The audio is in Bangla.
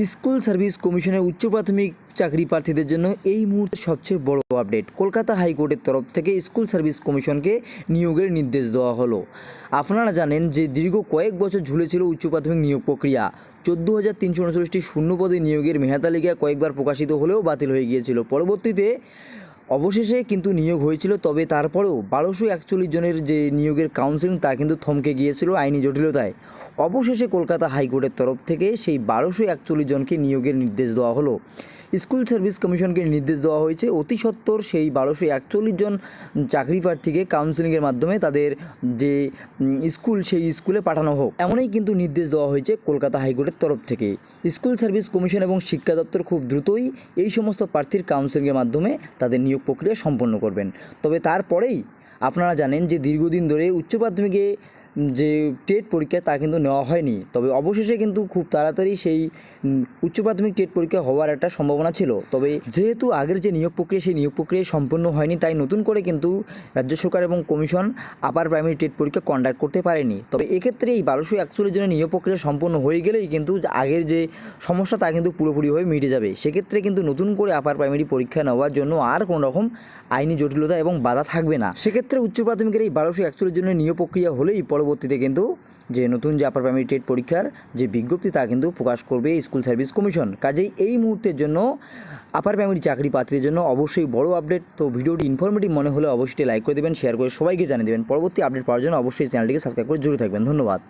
স্কুল সার্ভিস কমিশনের উচ্চ প্রাথমিক চাকরি প্রার্থীদের জন্য এই মুহূর্তে সবচেয়ে বড় আপডেট। কলকাতা হাইকোর্টের তরফ থেকে স্কুল সার্ভিস কমিশনকে নিয়োগের নির্দেশ দেওয়া হলো। আপনারা জানেন যে দীর্ঘ কয়েক বছর ঝুলেছিল উচ্চ প্রাথমিক নিয়োগ প্রক্রিয়া। 14,339টি শূন্যপদে নিয়োগের মেধাতালিকা কয়েকবার প্রকাশিত হলেও বাতিল হয়ে গিয়েছিল। পরবর্তীতে অবশেষে কিন্তু নিয়োগ হয়েছিল, তবে তারপরেও 1241 জনের যে নিয়োগের কাউন্সেলিং তা কিন্তু থমকে গিয়েছিল আইনি জটিলতায়। অবশেষে কলকাতা হাইকোর্টের তরফ থেকে সেই 1241 জনকে নিয়োগের নির্দেশ দেওয়া হলো। স্কুল সার্ভিস কমিশনকে নির্দেশ দেওয়া হয়েছে অতি সত্বর সেই 1241 জন চাকরি প্রার্থীকে কাউন্সেলিংয়ের মাধ্যমে তাদের যে স্কুল সেই স্কুলে পাঠানো হোক, এমনই কিন্তু নির্দেশ দেওয়া হয়েছে কলকাতা হাইকোর্টের তরফ থেকে। স্কুল সার্ভিস কমিশন এবং শিক্ষা দপ্তর খুব দ্রুতই এই সমস্ত প্রার্থীর কাউন্সেলিংয়ের মাধ্যমে তাদের নিয়োগ প্রক্রিয়া সম্পন্ন করবেন। তবে তারপরেই আপনারা জানেন যে দীর্ঘদিন ধরে উচ্চ প্রাথমিকে যে টেট পরীক্ষা তা কিন্তু নেওয়া হয়নি, তবে অবশেষে কিন্তু খুব তাড়াতাড়ি সেই উচ্চ প্রাথমিক টেট পরীক্ষা হওয়ার একটা সম্ভাবনা ছিল। তবে যেহেতু আগের যে নিয়োগ প্রক্রিয়া সেই নিয়োগ প্রক্রিয়া সম্পূর্ণ হয়নি, তাই নতুন করে কিন্তু রাজ্য সরকার এবং কমিশন আপার প্রাইমারি টেট পরীক্ষা কন্ডাক্ট করতে পারেনি। তবে এক্ষেত্রে এই 1241 জনের নিয়োগ প্রক্রিয়া সম্পূর্ণ হয়ে গেলেই কিন্তু আগের যে সমস্যা তা কিন্তু পুরোপুরিভাবে মিটে যাবে। সেক্ষেত্রে কিন্তু নতুন করে আপার প্রাইমারি পরীক্ষা নেওয়ার জন্য আর কোনো রকম আইনি জটিলতা এবং বাধা থাকবে না। সেক্ষেত্রে উচ্চ প্রাথমিকের এই 1241 জনের নিয়োগ প্রক্রিয়া হলেই পরবর্তীতে কিন্তু যে নতুন যে আপার প্রাইমারি টেট পরীক্ষার যে বিজ্ঞপ্তি তা কিন্তু প্রকাশ করবে স্কুল সার্ভিস কমিশন। কাজেই এই মুহূর্তের জন্য আপার প্রাইমারি চাকরি প্রার্থীদের জন্য অবশ্যই বড় আপডেট। তো ভিডিওটি ইনফরমেটিভ মনে হলে অবশ্যই লাইক করে দেবেন, শেয়ার করে সবাইকে জানিয়ে দেবেন। পরবর্তী আপডেট পাওয়ার জন্য অবশ্যই চ্যানেলটিকে সাবস্ক্রাইব করে জুড়ে থাকবেন। ধন্যবাদ।